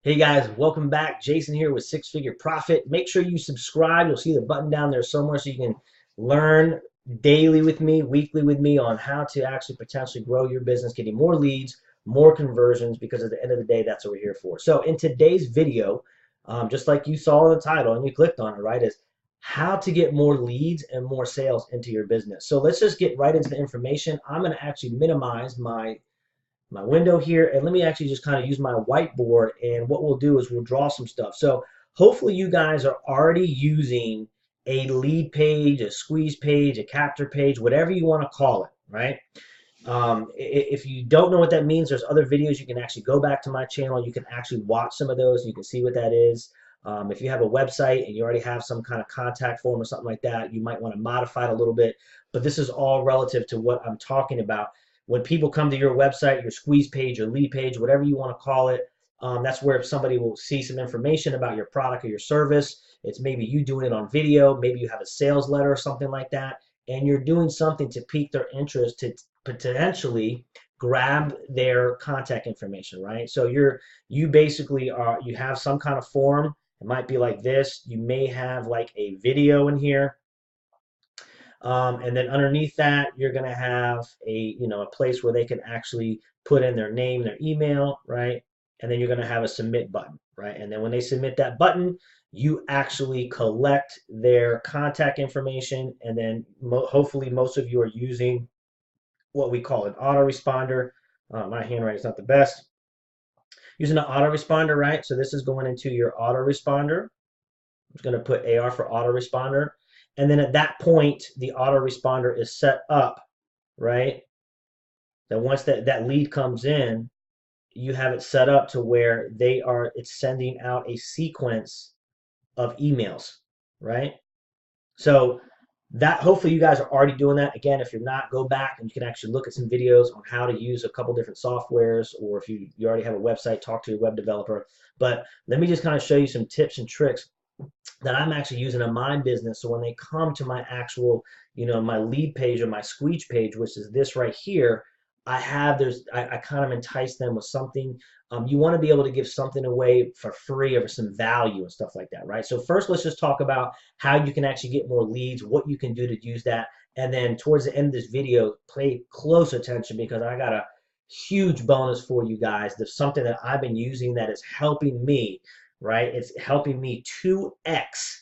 Hey guys, welcome back. Jason here with Six Figure Profit. Make sure you subscribe. You'll see the button down there somewhere so you can learn daily with me, weekly with me on how to actually potentially grow your business, getting more leads, more conversions, because at the end of the day, that's what we're here for. So in today's video, just like you saw in the title and you clicked on it, right, is how to get more leads and more sales into your business. So let's just get right into the information. I'm going to actually minimize my window here, and let me actually just kind of use my whiteboard, and what we'll do is we'll draw some stuff. So hopefully you guys are already using a lead page, a squeeze page, a capture page, whatever you want to call it, right? If you don't know what that means, there's other videos. You can actually go back to my channel. You can actually watch some of those. You can see what that is. If you have a website and you already have some kind of contact form or something like that, you might want to modify it a little bit. But this is all relative to what I'm talking about. When people come to your website, your squeeze page, your lead page, whatever you want to call it, that's where somebody will see some information about your product or your service. It's maybe you doing it on video, maybe you have a sales letter or something like that, and you're doing something to pique their interest to potentially grab their contact information, right? So you basically you have some kind of form. It might be like this. You may have like a video in here. And then underneath that, you're going to have a place where they can actually put in their name, their email, right? And then you're going to have a submit button, right? And then when they submit that button, you actually collect their contact information. And then hopefully most of you are using what we call an autoresponder. My handwriting is not the best. Using an autoresponder, right? So this is going into your autoresponder. I'm just going to put AR for autoresponder. And then at that point, the autoresponder is set up, right? That once that lead comes in, you have it set up to where it's sending out a sequence of emails, right? So that hopefully you guys are already doing that. Again, if you're not, go back and you can actually look at some videos on how to use a couple different softwares, or if you already have a website, talk to your web developer. But let me just kind of show you some tips and tricks that I'm actually using in my business. So when they come to my actual, my lead page or my squeeze page, which is this right here, I kind of entice them with something. You want to be able to give something away for free or for some value and stuff like that, right? So first, let's just talk about how you can actually get more leads, what you can do to use that. And then towards the end of this video, pay close attention, because I got a huge bonus for you guys. There's something that I've been using that is helping me, right? It's helping me 2x,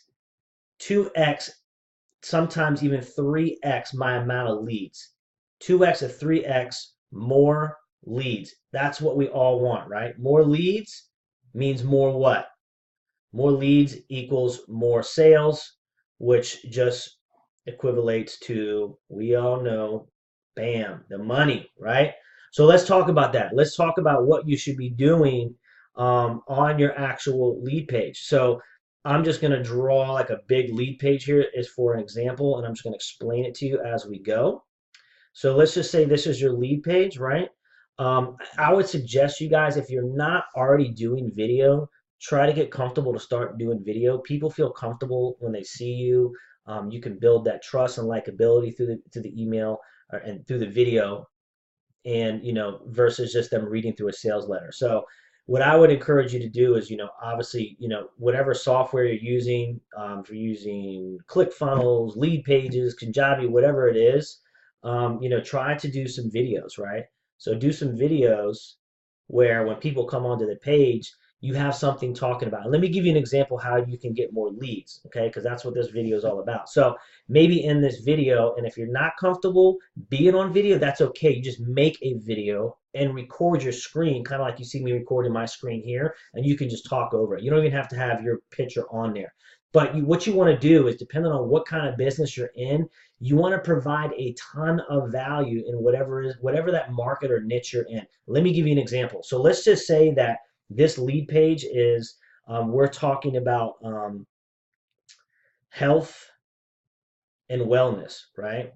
sometimes even 3x my amount of leads. 2x to 3x more leads. That's what we all want, right? More leads means more what? More leads equals more sales, which just equivalates to, we all know, bam, the money, right? So let's talk about that. Let's talk about what you should be doing on your actual lead page. So I'm just going to draw like a big lead page here is for an example, and I'm just going to explain it to you as we go. So let's just say this is your lead page, right? I would suggest you guys, if you're not already doing video, try to get comfortable to start doing video. People feel comfortable when they see you. You can build that trust and likability through the email and through the video, and versus just them reading through a sales letter. So what I would encourage you to do is, obviously, whatever software you're using, if you're using ClickFunnels, Lead Pages, Kajabi, whatever it is, try to do some videos, right? So do some videos where when people come onto the page, you have something talking about. And let me give you an example how you can get more leads, okay? Because that's what this video is all about. So maybe in this video, and if you're not comfortable being on video, that's okay. You just make a video and record your screen, kind of like you see me recording my screen here, and you can just talk over it. You don't even have to have your picture on there. But what you want to do is, depending on what kind of business you're in, you want to provide a ton of value in whatever that market or niche you're in. Let me give you an example. So let's just say that this lead page is, we're talking about health and wellness, right?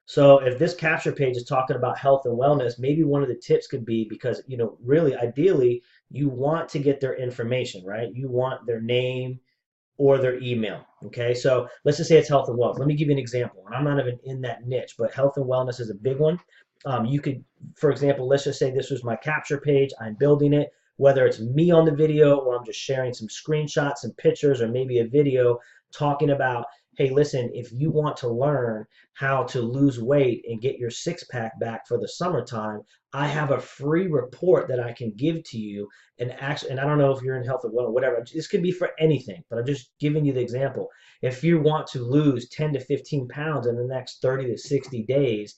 So if this capture page is talking about health and wellness, maybe one of the tips could be, because, really ideally, you want to get their information, right? You want their name or their email, okay? So let's just say it's health and wealth. Let me give you an example. And I'm not even in that niche, but health and wellness is a big one. You could, for example, let's just say this was my capture page. I'm building it. whether it's me on the video or I'm just sharing some screenshots and pictures or maybe a video talking about, hey, listen, if you want to learn how to lose weight and get your six-pack back for the summertime, I have a free report that I can give to you. And actually, and I don't know if you're in health or wellness, whatever, this could be for anything, but I'm just giving you the example. If you want to lose 10 to 15 pounds in the next 30 to 60 days,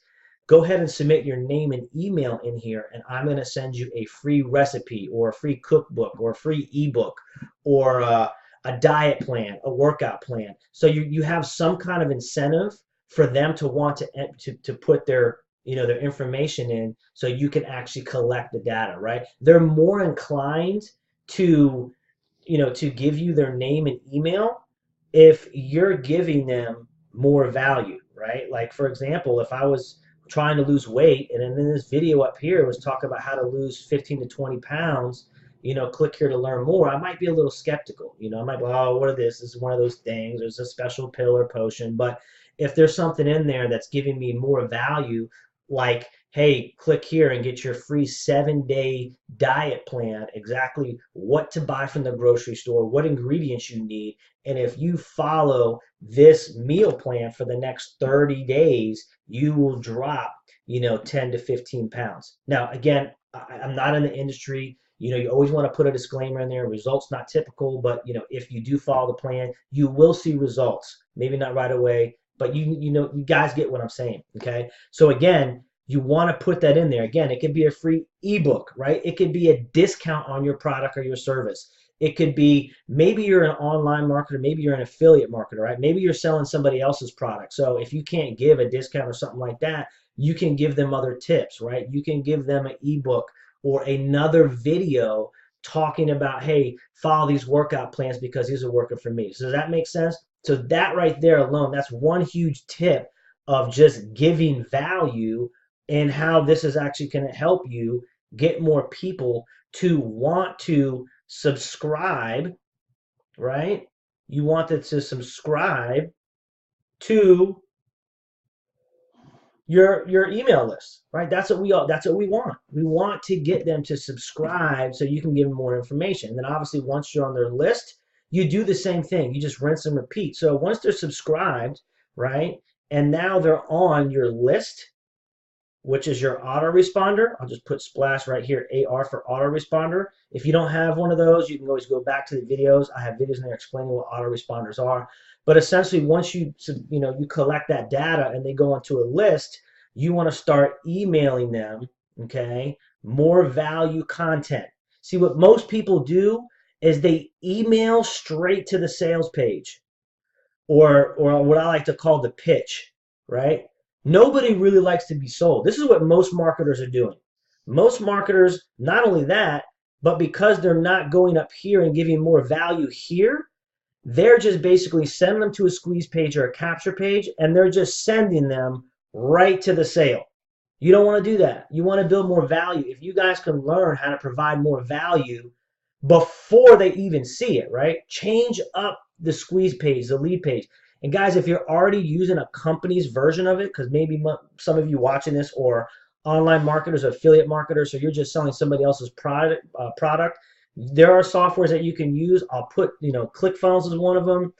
go ahead and submit your name and email in here, and I'm going to send you a free recipe or a free cookbook or a free ebook or a diet plan, a workout plan. So you have some kind of incentive for them to want to put their their information in, so you can actually collect the data, right? They're more inclined to to give you their name and email if you're giving them more value, right? Like, for example, if I was trying to lose weight and then this video up here was talking about how to lose 15 to 20 pounds, click here to learn more, I might be a little skeptical. I might be, oh, what are this? This is one of those things. There's a special pill or potion. But if there's something in there that's giving me more value, like, hey, click here and get your free 7-day diet plan, exactly what to buy from the grocery store, what ingredients you need. And if you follow this meal plan for the next 30 days, you will drop, 10 to 15 pounds. Now, again, I'm not in the industry. You always want to put a disclaimer in there. Results not typical, but if you do follow the plan, you will see results. Maybe not right away, but you guys get what I'm saying. Okay. So again, you want to put that in there. Again, it could be a free ebook, right? It could be a discount on your product or your service. It could be, maybe you're an online marketer, maybe you're an affiliate marketer, right? Maybe you're selling somebody else's product. So if you can't give a discount or something like that, you can give them other tips, right? You can give them an ebook or another video talking about, hey, follow these workout plans because these are working for me. So does that make sense? So that right there alone, that's one huge tip of just giving value, and how this is actually going to help you get more people to want to subscribe, right? You want them to subscribe to your email list, right? That's what we want. We want to get them to subscribe so you can give them more information. And then obviously once you're on their list, you do the same thing. You just rinse and repeat. So once they're subscribed, right, and now they're on your list, which is your autoresponder. I'll just put splash right here, AR for autoresponder. If you don't have one of those, you can always go back to the videos. I have videos in there explaining what autoresponders are. But essentially, once you collect that data and they go onto a list, you want to start emailing them, okay, more value content. See, what most people do is they email straight to the sales page, or what I like to call the pitch, right? Nobody really likes to be sold. This is what most marketers are doing. Most marketers, not only that, but because they're not going up here and giving more value here, they're just basically sending them to a squeeze page or a capture page, and they're just sending them right to the sale. You don't want to do that. You want to build more value. If you guys can learn how to provide more value before they even see it, right? Change up the squeeze page, the lead page. And guys, if you're already using a company's version of it, because maybe some of you watching this or online marketers, affiliate marketers, so you're just selling somebody else's product, there are softwares that you can use. I'll put, ClickFunnels is one of them.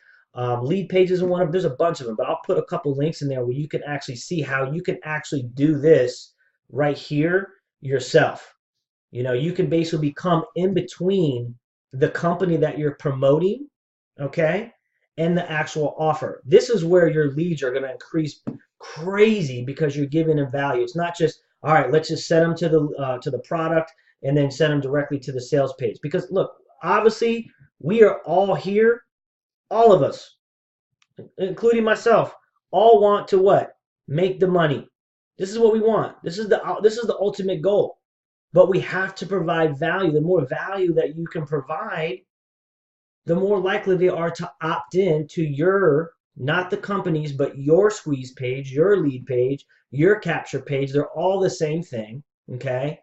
Lead Pages is one of them. There's a bunch of them, but I'll put a couple links in there where you can actually see how you can actually do this right here yourself. You can basically become in between the company that you're promoting, okay, and the actual offer. This is where your leads are going to increase crazy because you're giving them value. It's not just, all right, let's just send them to the product and then send them directly to the sales page. Because look, obviously we are all here, all of us, including myself, all want to what? Make the money. This is what we want. This is the ultimate goal. But we have to provide value. The more value that you can provide, the more likely they are to opt in to your, not the company's, but your squeeze page, your lead page, your capture page. They're all the same thing, okay?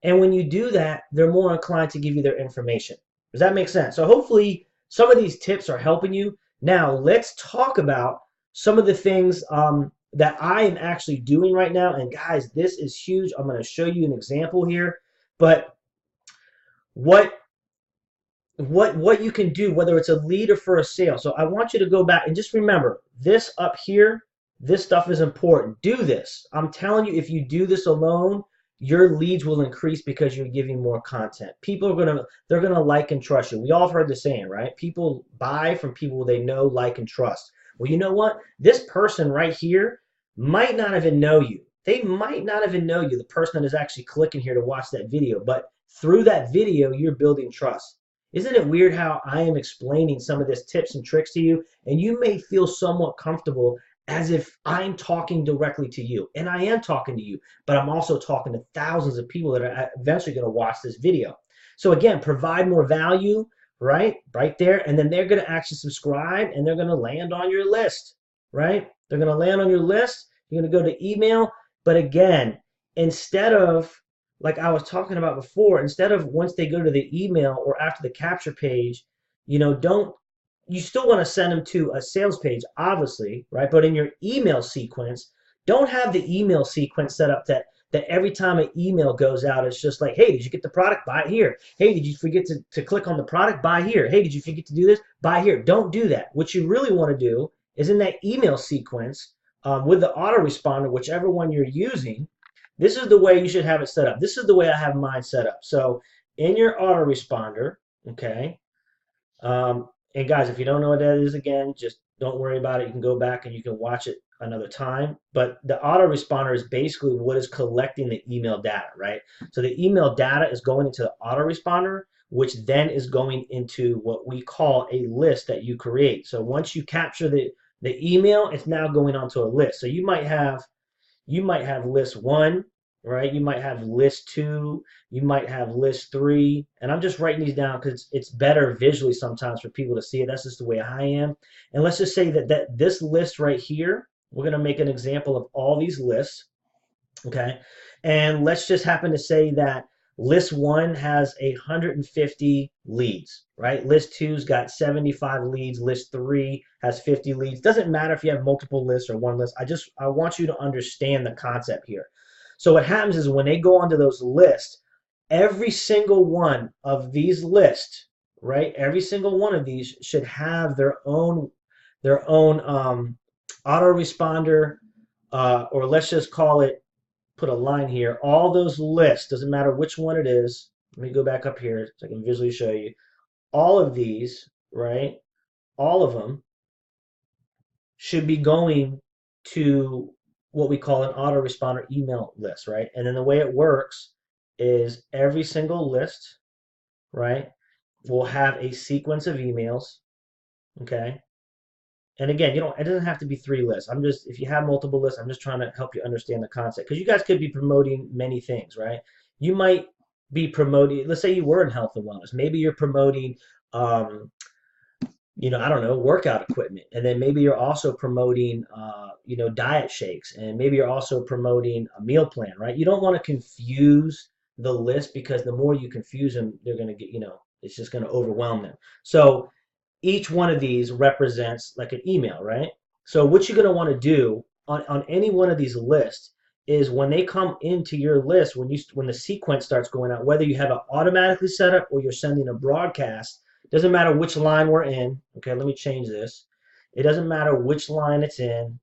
And when you do that, they're more inclined to give you their information. Does that make sense? So hopefully some of these tips are helping you. Now let's talk about some of the things that I am actually doing right now. And guys, this is huge. I'm going to show you an example here. But what what you can do, whether it's a lead or for a sale. So I want you to go back and just remember this up here. This stuff is important. Do this. I'm telling you, if you do this alone, your leads will increase because you're giving more content. People are they're gonna like and trust you. We all have heard the saying, right? People buy from people they know, like, and trust. Well, you know what? This person right here might not even know you. They might not even know you, the person that is actually clicking here to watch that video, but through that video, you're building trust. Isn't it weird how I am explaining some of this tips and tricks to you, and you may feel somewhat comfortable as if I'm talking directly to you, and I am talking to you, but I'm also talking to thousands of people that are eventually going to watch this video. So again, provide more value, right there, and then they're going to actually subscribe, and they're going to land on your list, right? They're going to land on your list. You're going to go to email, but again, instead of like I was talking about before, instead of once they go to the email or after the capture page, don't you still want to send them to a sales page, obviously, right? But in your email sequence, don't have the email sequence set up that every time an email goes out, it's just like, hey, did you get the product? Buy it here. Hey, did you forget to click on the product? Buy here. Hey, did you forget to do this? Buy here. Don't do that. What you really want to do is in that email sequence with the autoresponder, whichever one you're using, this is the way you should have it set up. This is the way I have mine set up. So in your autoresponder, okay, and guys, if you don't know what that is, again, just don't worry about it. You can go back and you can watch it another time. But the autoresponder is basically what is collecting the email data, right? So the email data is going into the autoresponder, which then is going into what we call a list that you create. So once you capture the email, it's now going onto a list. So you might have list one, right? You might have list two, you might have list three, and I'm just writing these down because it's better visually sometimes for people to see it. That's just the way I am. And let's just say that this list right here, we're going to make an example of all these lists, okay? And let's just happen to say that list one has 150 leads, right? List two's got 75 leads. List three has 50 leads. Doesn't matter if you have multiple lists or one list. I want you to understand the concept here. So what happens is when they go onto those lists, every single one of these lists, right? Every single one of these should have their own autoresponder, or let's just call it, put a line here. All those lists, doesn't matter which one it is. Let me go back up here so I can visually show you. All of these, right? All of them should be going to what we call an autoresponder email list, right? And then the way it works is every single list, right, will have a sequence of emails, okay? And again, it doesn't have to be three lists. If you have multiple lists, I'm just trying to help you understand the concept because you guys could be promoting many things, right? You might be promoting, let's say you were in health and wellness. Maybe you're promoting, I don't know, workout equipment. And then maybe you're also promoting, diet shakes. And maybe you're also promoting a meal plan, right? You don't want to confuse the list because the more you confuse them, they're going to get, it's just going to overwhelm them. So each one of these represents like an email, right? So what you're going to want to do on any one of these lists is when they come into your list, when the sequence starts going out, whether you have it automatically set up or you're sending a broadcast, doesn't matter which line we're in. Okay, let me change this. It doesn't matter which line it's in,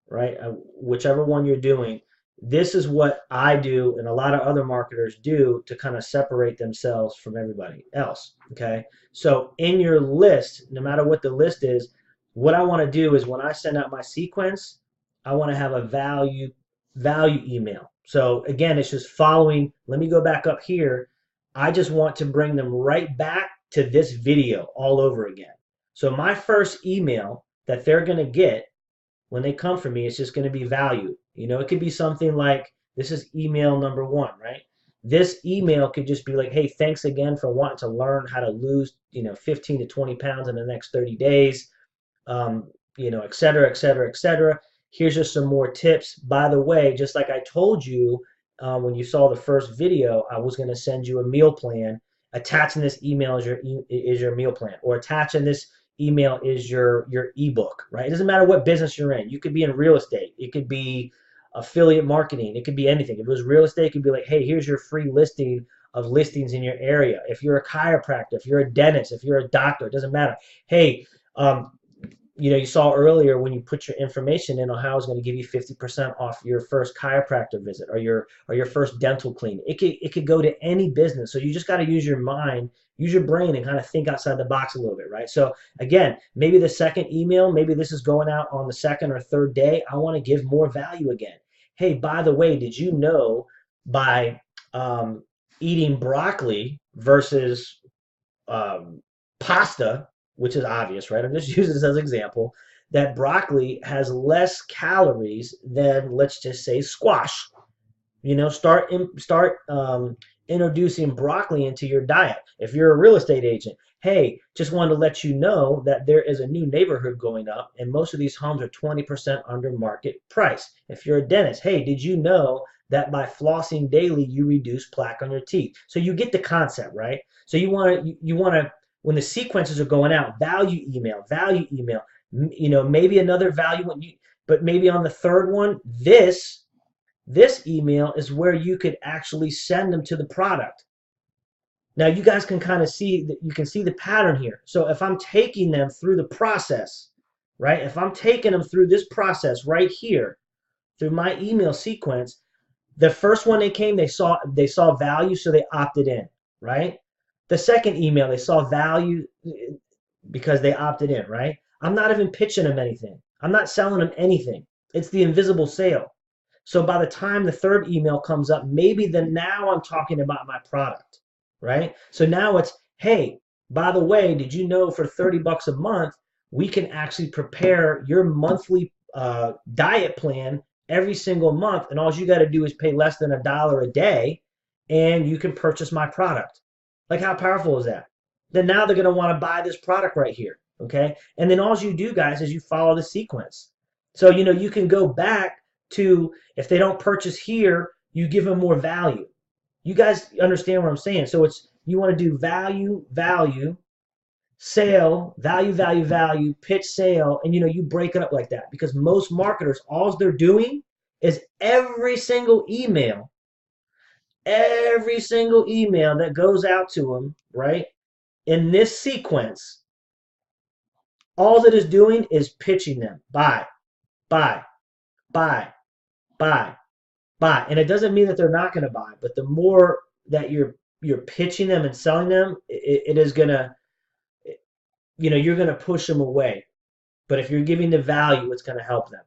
right? Whichever one you're doing. This is what I do and a lot of other marketers do to kind of separate themselves from everybody else, okay? So in your list, no matter what the list is, what I want to do is when I send out my sequence, I want to have a value email. So again, it's just following. Let me go back up here. I just want to bring them right back to this video all over again. So my first email that they're going to get when they come from me, it's just going to be value. It could be something like, this is email number one, right? This email could just be like, hey, thanks again for wanting to learn how to lose, 15 to 20 pounds in the next 30 days, et cetera, et cetera, et cetera. Here's just some more tips. By the way, just like I told you when you saw the first video, I was going to send you a meal plan. Attaching this email is your meal plan, or attaching this email is your ebook, right? It doesn't matter what business you're in. You could be in real estate. It could be affiliate marketing. It could be anything. If it was real estate, it could be like, hey, here's your free listing of listings in your area. If you're a chiropractor, if you're a dentist, if you're a doctor, it doesn't matter. Hey, you saw earlier when you put your information in, Ohio is going to give you 50% off your first chiropractor visit or your first dental clean. It could go to any business. So you just got to use your mind, use your brain, and kind of think outside the box a little bit, right? So again, maybe the second email, maybe this is going out on the second or third day. I want to give more value again. Hey, by the way, did you know by eating broccoli versus pasta, which is obvious, right? I'm just using this as an example, that broccoli has less calories than, let's just say, squash. Start introducing broccoli into your diet. If you're a real estate agent, hey, just wanted to let you know that there is a new neighborhood going up, and most of these homes are 20% under market price. If you're a dentist, hey, did you know that by flossing daily, you reduce plaque on your teeth? So you get the concept, right? So you want to when the sequences are going out, value email, maybe another value one, but maybe on the third one, this email is where you could actually send them to the product. Now you guys can kind of see that you can see the pattern here. So if I'm taking them through the process, right? If I'm taking them through this process right here, through my email sequence, the first one they came, they saw value, so they opted in, right? The second email, they saw value because they opted in, right? I'm not even pitching them anything. I'm not selling them anything. It's the invisible sale. So by the time the third email comes up, maybe now I'm talking about my product, right? So now it's, hey, by the way, did you know for $30 a month, we can actually prepare your monthly diet plan every single month, and all you got to do is pay less than $1 a day, and you can purchase my product. Like, how powerful is that? Then now they're going to want to buy this product right here, okay? And then all you do, guys, is you follow the sequence. So, you can go back to, if they don't purchase here, you give them more value. You guys understand what I'm saying? So you want to do value, sale, value, pitch, sale, and you break it up like that, because most marketers, all they're doing is every single email that goes out to them, right, in this sequence, all it is doing is pitching them. Buy, buy, buy, buy, buy. And it doesn't mean that they're not going to buy, but the more that you're pitching them and selling them, it is going to, you're going to push them away. But if you're giving the value, it's going to help them.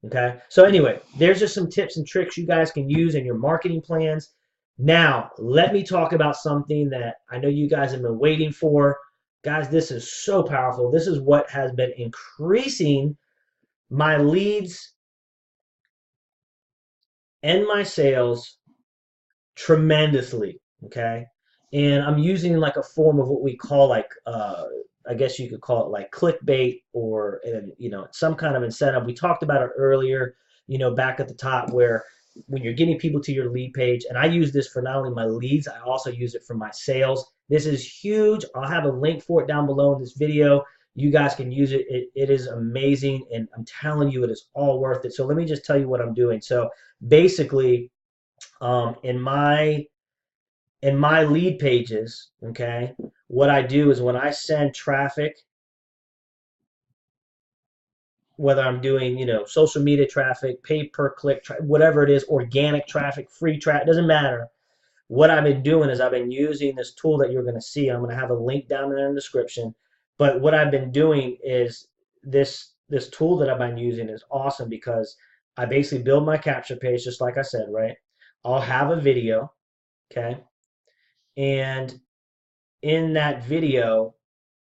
Okay. So anyway, there's just some tips and tricks you guys can use in your marketing plans. Now, let me talk about something that I know you guys have been waiting for. Guys, this is so powerful. This is what has been increasing my leads and my sales tremendously. Okay. And I'm using like a form of what we call I guess you could call it like clickbait, or some kind of incentive. We talked about it earlier, back at the top, where when you're getting people to your lead page, and I use this for not only my leads, I also use it for my sales. This is huge. I'll have a link for it down below in this video. You guys can use it. It is amazing, and I'm telling you, it is all worth it. So let me just tell you what I'm doing. So basically, in my lead pages, okay, what I do is when I send traffic, whether I'm doing, social media traffic, pay per click, whatever it is, organic traffic, free traffic, doesn't matter. What I've been doing is I've been using this tool that you're going to see. I'm going to have a link down there in the description. But what I've been doing is this tool that I've been using is awesome, because I basically build my capture page just like I said, right? I'll have a video, okay? And in that video,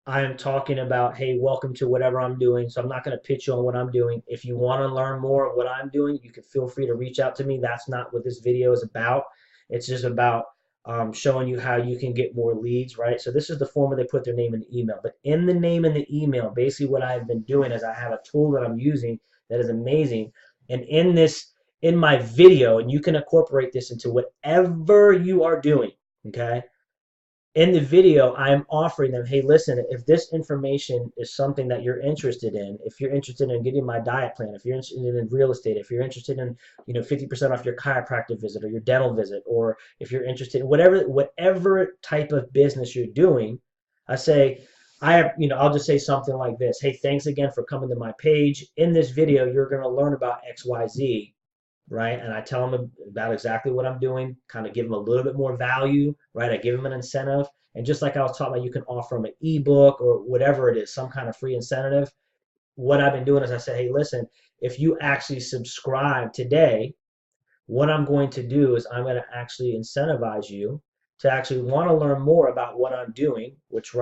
I'm talking about, hey, welcome to whatever I'm doing. So I'm not going to pitch you on what I'm doing. If you want to learn more of what I'm doing, you can feel free to reach out to me. That's not what this video is about. It's just about showing you how you can get more leads, right? So this is the form where they put their name in the email. But in the name and the email, basically what I've been doing is I have a tool that I'm using that is amazing. And in my video, and you can incorporate this into whatever you are doing, okay? in the video, I'm offering them, hey, listen, if this information is something that you're interested in, if you're interested in getting my diet plan, if you're interested in real estate, if you're interested in, 50% off your chiropractic visit or your dental visit, or if you're interested in whatever type of business you're doing, I say, I'll just say something like this. Hey, thanks again for coming to my page. In this video, you're going to learn about XYZ, right? And I tell them about exactly what I'm doing, kind of give them a little bit more value, right? I give them an incentive. And just like I was talking about, you can offer them an ebook or whatever it is, some kind of free incentive. What I've been doing is I say, hey, listen, if you actually subscribe today, what I'm going to do is I'm going to actually incentivize you to actually want to learn more about what I'm doing, which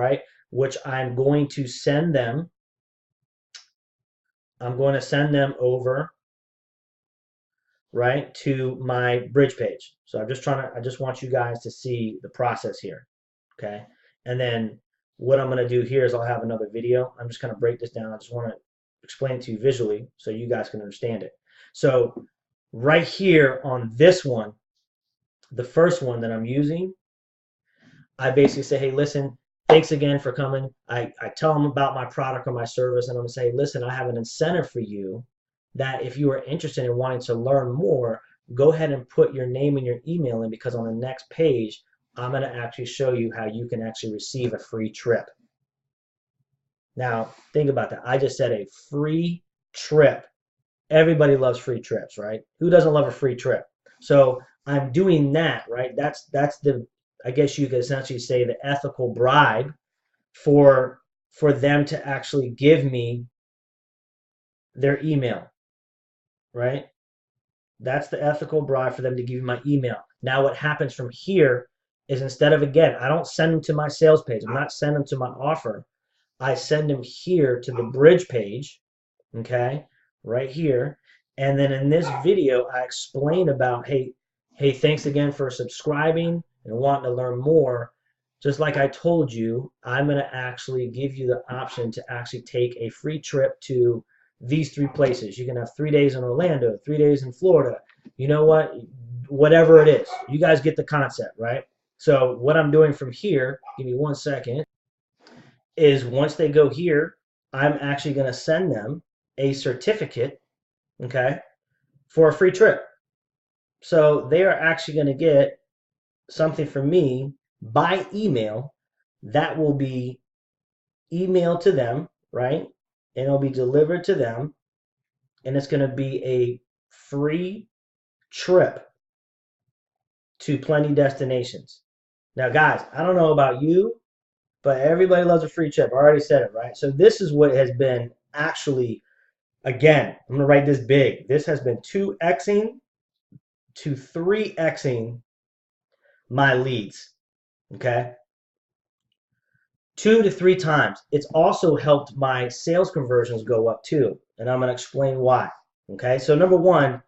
I'm going to send them. I'm going to send them over, right, to my bridge page. So I just want you guys to see the process here, okay? And then what I'm gonna do here is I'll have another video. I'm just gonna break this down. I just wanna explain it to you visually so you guys can understand it. So right here on this one, the first one that I'm using, I basically say, hey, listen, thanks again for coming. I tell them about my product or my service, and I'm gonna say, listen, I have an incentive for you that if you are interested in wanting to learn more, go ahead and put your name and your email in, because on the next page, I'm going to actually show you how you can actually receive a free trip. Now, think about that. I just said a free trip. Everybody loves free trips, right? Who doesn't love a free trip? So I'm doing that, right? That's the, I guess you could essentially say, the ethical bribe for them to actually give me their email, right? That's the ethical bribe for them to give you my email. Now what happens from here is, instead of, again, I don't send them to my sales page. I'm not sending them to my offer. I send them here to the bridge page, okay, right here. And then in this video, I explain about, hey, thanks again for subscribing and wanting to learn more. Just like I told you, I'm going to actually give you the option to actually take a free trip to these 3 places. You can have 3 days in Orlando, 3 days in Florida. You know what? Whatever it is. You guys get the concept, right? So what I'm doing from here, give me 1 second, is once they go here, I'm actually going to send them a certificate, okay, for a free trip. So they are actually going to get something from me by email that will be emailed to them, right? And it'll be delivered to them, and it's going to be a free trip to plenty destinations. Now, guys, I don't know about you, but everybody loves a free trip. I already said it, right? So this is what has been actually, again, I'm going to write this big. This has been 2xing to 3xing my leads, okay? 2 to 3 times. It's also helped my sales conversions go up too, and I'm going to explain why, okay? So number one,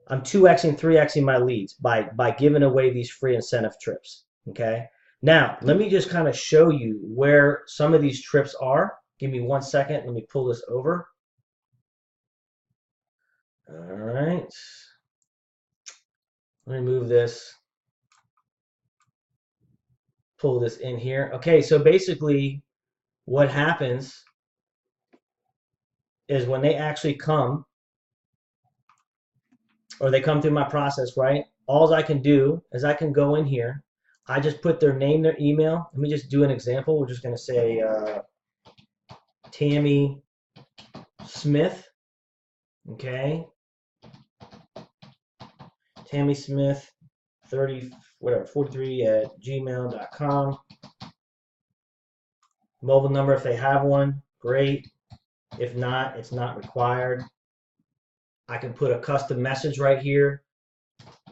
I'm 2xing, 3xing my leads by giving away these free incentive trips, okay? Now, let me just kind of show you where some of these trips are. Give me 1 second. Let me pull this over. All right. Let me move this. Pull this in here. Okay, so basically what happens is when they actually come, or they come through my process, right? All I can do is I can go in here. I just put their name, their email. Let me just do an example. We're just going to say Tammy Smith, okay? Tammy Smith 43 at gmail.com. Mobile number, if they have one, great. If not, it's not required. I can put a custom message right here.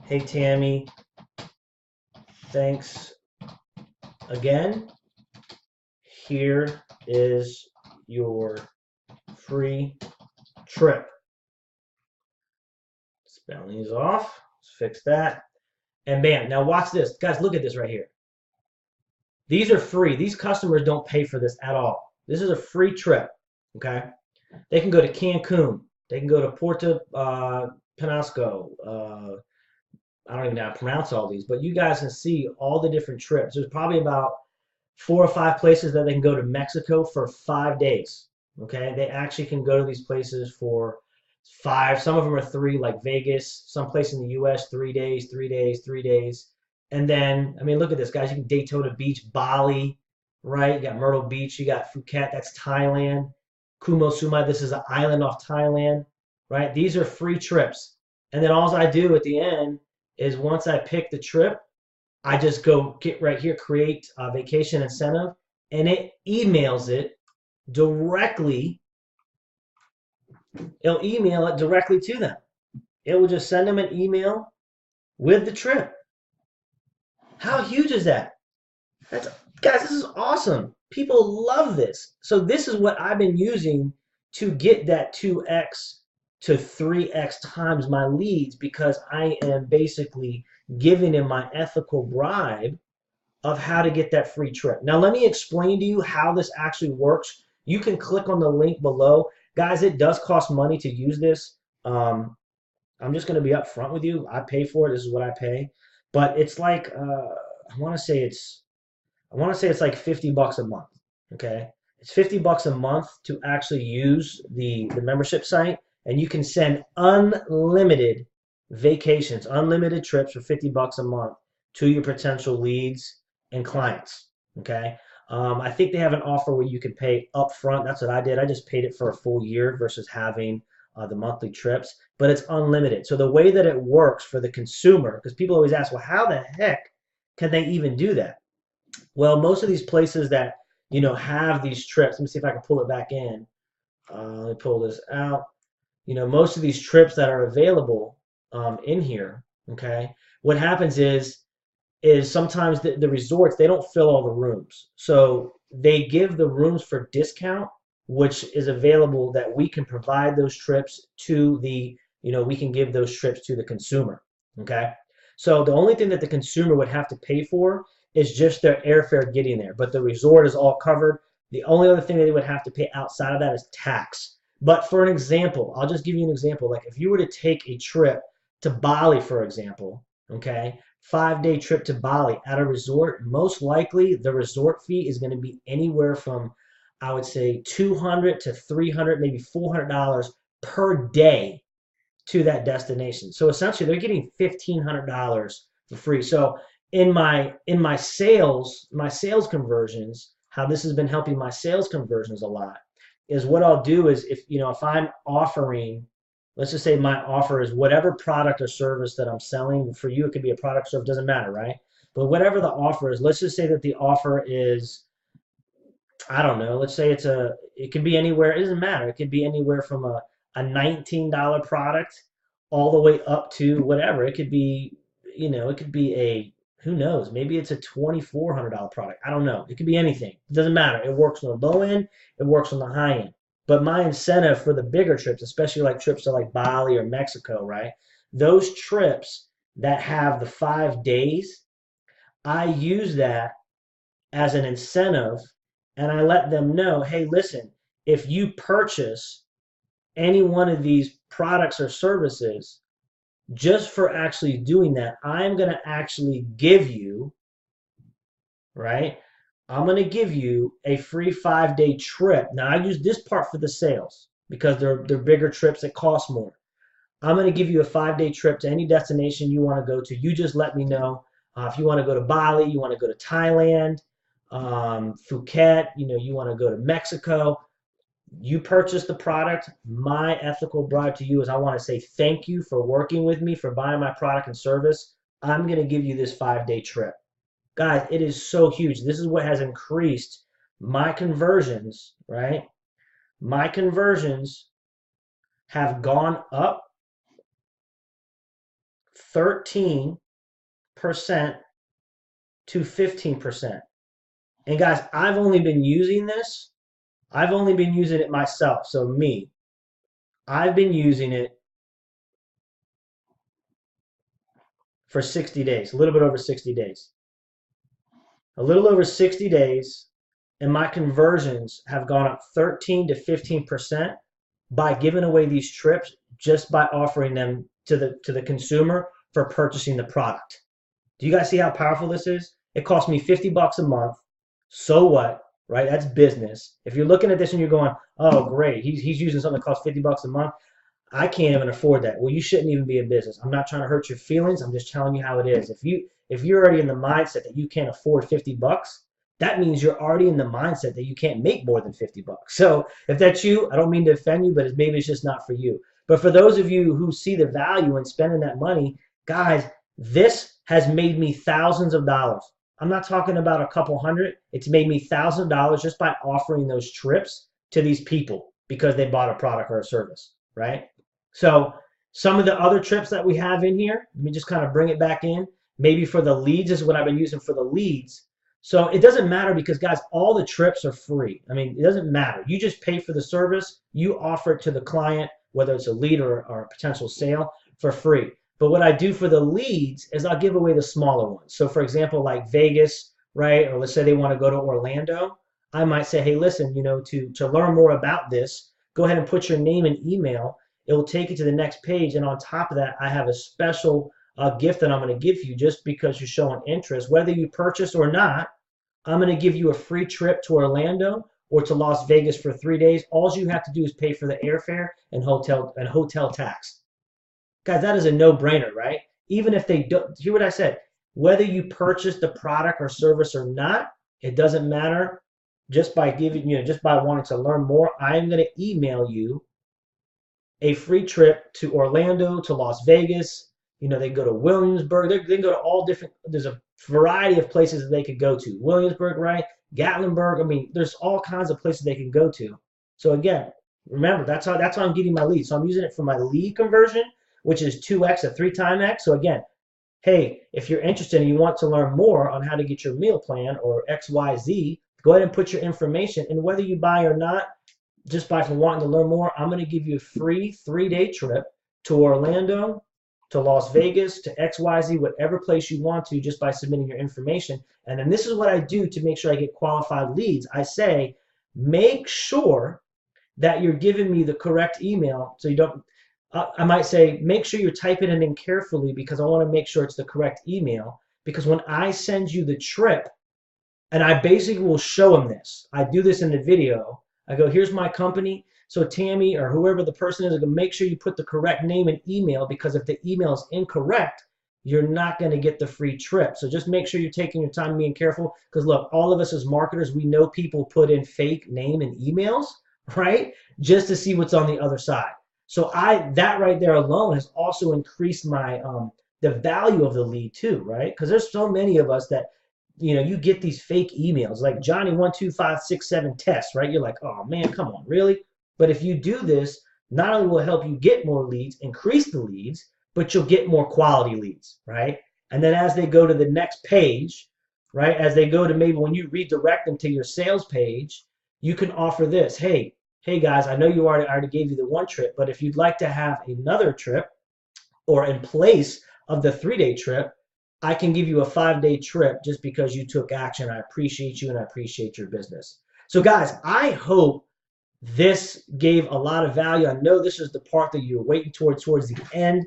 Hey Tammy, thanks again. Here is your free trip. Spelling is off. Let's fix that. And bam. Now watch this. Guys, look at this right here. These are free. These customers don't pay for this at all. This is a free trip, okay? They can go to Cancun. They can go to Puerto Penasco, I don't even know how to pronounce all these, but you guys can see all the different trips. There's probably about 4 or 5 places that they can go to Mexico for 5 days. Okay, they actually can go to these places for 5. Some of them are 3, like Vegas. Some place in the U.S. 3 days, 3 days, 3 days, and then I mean, look at this, guys. You can Daytona Beach, Bali, right? You got Myrtle Beach. You got Phuket. That's Thailand. Kumo Sumai. This is an island off Thailand, right? These are free trips, and then all I do at the end is once I pick the trip, I just go get right here, create a vacation incentive, and it emails it directly. It'll email it directly to them. It will just send them an email with the trip. How huge is that? That's, guys, this is awesome. People love this. So this is what I've been using to get that 2x to 3x times my leads, because I am basically giving them my ethical bribe of how to get that free trip. Now, let me explain to you how this actually works. You can click on the link below. Guys, it does cost money to use this. I'm just going to be upfront with you. I pay for it. This is what I pay. But it's like, I want to say it's like $50 a month. Okay. It's $50 a month to actually use the membership site, and you can send unlimited vacations, unlimited trips for $50 a month to your potential leads and clients. Okay. I think they have an offer where you can pay upfront. That's what I did. I just paid it for a full year versus having the monthly trips, but it's unlimited. So the way that it works for the consumer, because people always ask, well, how the heck can they even do that? Well, most of these places that have these trips. Let me see if I can pull it back in. Let me pull this out. Most of these trips that are available in here. Okay, what happens is sometimes the resorts, they don't fill all the rooms. So they give the rooms for discount, which is available that we can provide those trips to we can give those trips to the consumer. Okay. So the only thing that the consumer would have to pay for is just their airfare getting there. But the resort is all covered. The only other thing that they would have to pay outside of that is tax. But for an example, I'll just give you an example. Like if you were to take a trip to Bali, for example, okay, 5-day trip to Bali at a resort, most likely the resort fee is going to be anywhere from, I would say, $200 to $300, maybe $400 per day to that destination. So essentially, they're getting $1,500 for free. So in my sales conversions, how this has been helping my sales conversions a lot is what I'll do is if I'm offering, let's just say my offer is whatever product or service that I'm selling. For you, it could be a product or service, doesn't matter, right? But whatever the offer is, let's just say that the offer is, I don't know, let's say it could be anywhere, it doesn't matter. It could be anywhere from a $19 product all the way up to whatever. It could be, it could be who knows, maybe it's a $2,400 product. I don't know. It could be anything. It doesn't matter. It works on the low end, it works on the high end. But my incentive for the bigger trips, especially like trips to like Bali or Mexico, right? Those trips that have the 5 days, I use that as an incentive, and I let them know, hey, listen, if you purchase any one of these products or services, just for actually doing that, I'm going to actually give you, right? I'm going to give you a free 5-day trip. Now, I use this part for the sales because they're bigger trips that cost more. I'm going to give you a 5-day trip to any destination you want to go to. You just let me know if you want to go to Bali, you want to go to Thailand, Phuket, you want to go to Mexico. You purchase the product. My ethical bribe to you is I want to say thank you for working with me, for buying my product and service. I'm going to give you this 5-day trip. Guys, it is so huge. This is what has increased my conversions, right? My conversions have gone up 13% to 15%. And guys, I've only been using it myself. So me, I've been using it for 60 days, a little bit over 60 days. A little over 60 days, and my conversions have gone up 13 to 15% by giving away these trips, just by offering them to the consumer for purchasing the product. Do you guys see how powerful this is? It costs me 50 bucks a month. So what? Right? That's business. If you're looking at this and you're going, oh, great, he's using something that costs 50 bucks a month. I can't even afford that. Well, you shouldn't even be in business. I'm not trying to hurt your feelings. I'm just telling you how it is. If you're already in the mindset that you can't afford 50 bucks, that means you're already in the mindset that you can't make more than 50 bucks. So if that's you, I don't mean to offend you, but maybe it's just not for you. But for those of you who see the value in spending that money, guys, this has made me thousands of dollars. I'm not talking about a couple hundred. It's made me thousands of dollars just by offering those trips to these people because they bought a product or a service, right? So some of the other trips that we have in here, let me just kind of bring it back in. Maybe for the leads is what I've been using for the leads. So it doesn't matter because, guys, all the trips are free. I mean, it doesn't matter. You just pay for the service. You offer it to the client, whether it's a lead or a potential sale, for free. But what I do for the leads is I'll give away the smaller ones. So, for example, like Vegas, right? Or let's say they want to go to Orlando. I might say, hey, listen, to learn more about this, go ahead and put your name and email. It will take you to the next page. And on top of that, I have a special gift that I'm going to give you just because you're showing interest. Whether you purchase or not, I'm going to give you a free trip to Orlando or to Las Vegas for 3 days. All you have to do is pay for the airfare and hotel tax. Guys, that is a no-brainer, right? Even if they don't, hear what I said, whether you purchase the product or service or not, it doesn't matter. Just by just by wanting to learn more, I'm going to email you a free trip to Orlando, to Las Vegas. They go to Williamsburg. They can go to all different, there's a variety of places that they could go to. Williamsburg, right? Gatlinburg. I mean, there's all kinds of places they can go to. So again, remember, that's how I'm getting my leads. So I'm using it for my lead conversion, which is 2x to 3 times X. So again, hey, if you're interested and you want to learn more on how to get your meal plan or XYZ, go ahead and put your information. And whether you buy or not, just by wanting to learn more, I'm going to give you a free 3-day trip to Orlando, to Las Vegas, to XYZ, whatever place you want to, just by submitting your information. And then this is what I do to make sure I get qualified leads. I say, make sure that you're giving me the correct email. So you don't, I might say, make sure you're typing it in carefully because I want to make sure it's the correct email. Because when I send you the trip, and I basically will show them this. I do this in the video. I go, here's my company. So Tammy or whoever the person is, I go, make sure you put the correct name and email because if the email is incorrect, you're not going to get the free trip. So just make sure you're taking your time and being careful because look, all of us as marketers, we know people put in fake name and emails, right? Just to see what's on the other side. So that right there alone has also increased my the value of the lead too, right? Because there's so many of us that you get these fake emails like Johnny12567 test, right? You're like, oh man, come on, really? But if you do this, not only will it help you get more leads, increase the leads, but you'll get more quality leads, right? And then as they go to the next page, right? As they go to maybe when you redirect them to your sales page, you can offer this. Hey guys, I know I already gave you the one trip, but if you'd like to have another trip or in place of the 3-day trip, I can give you a 5-day trip just because you took action. I appreciate you and I appreciate your business. So guys, I hope this gave a lot of value. I know this is the part that you're waiting towards the end.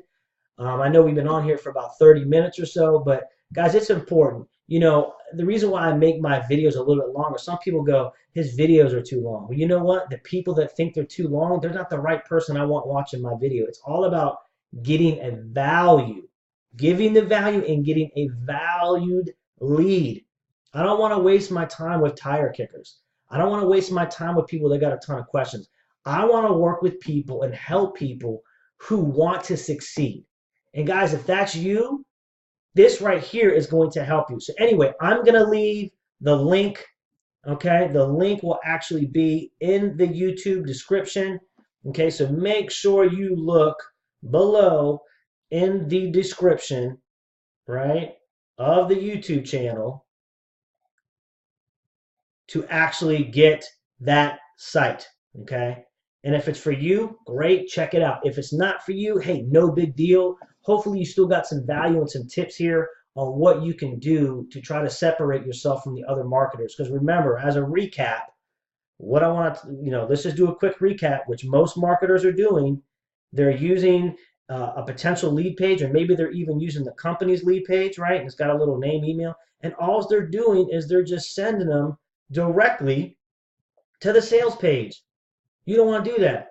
I know we've been on here for about 30 minutes or so, but guys, it's important. The reason why I make my videos a little bit longer, some people go, his videos are too long. Well, you know what? The people that think they're too long, they're not the right person I want watching my video. It's all about getting a value. Giving the value and getting a valued lead. I don't want to waste my time with tire kickers. I don't want to waste my time with people that got a ton of questions. I want to work with people and help people who want to succeed. And guys, if that's you, this right here is going to help you. So anyway, I'm going to leave the link. Okay, the link will actually be in the YouTube description. Okay, so make sure you look below in the description, right, of the YouTube channel to actually get that site, okay? And if it's for you, great, check it out. If it's not for you, hey, no big deal. Hopefully you still got some value and some tips here on what you can do to try to separate yourself from the other marketers. Because remember, as a recap, what I want to, let's just do a quick recap, which most marketers are doing. They're using a potential lead page, or maybe they're even using the company's lead page, right? And it's got a little name, email, and all they're doing is they're just sending them directly to the sales page. You don't want to do that.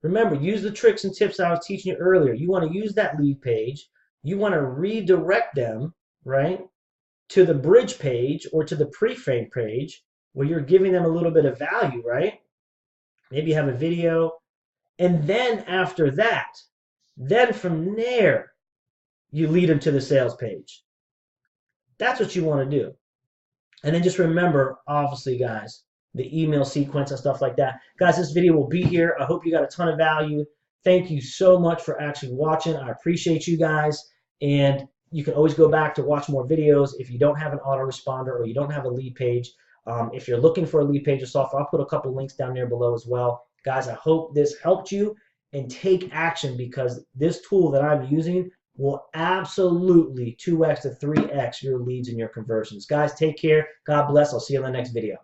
Remember, use the tricks and tips I was teaching you earlier. You want to use that lead page. You want to redirect them, right, to the bridge page or to the pre-frame page where you're giving them a little bit of value, right? Maybe you have a video. And then after that, then from there, you lead them to the sales page. That's what you want to do. And then just remember, obviously, guys, the email sequence and stuff like that. Guys, this video will be here. I hope you got a ton of value. Thank you so much for actually watching. I appreciate you guys. And you can always go back to watch more videos if you don't have an autoresponder or you don't have a lead page. If you're looking for a lead page or software, I'll put a couple links down there below as well. Guys, I hope this helped you, and take action, because this tool that I'm using will absolutely 2x to 3x your leads and your conversions. Guys, take care. God bless. I'll see you in the next video.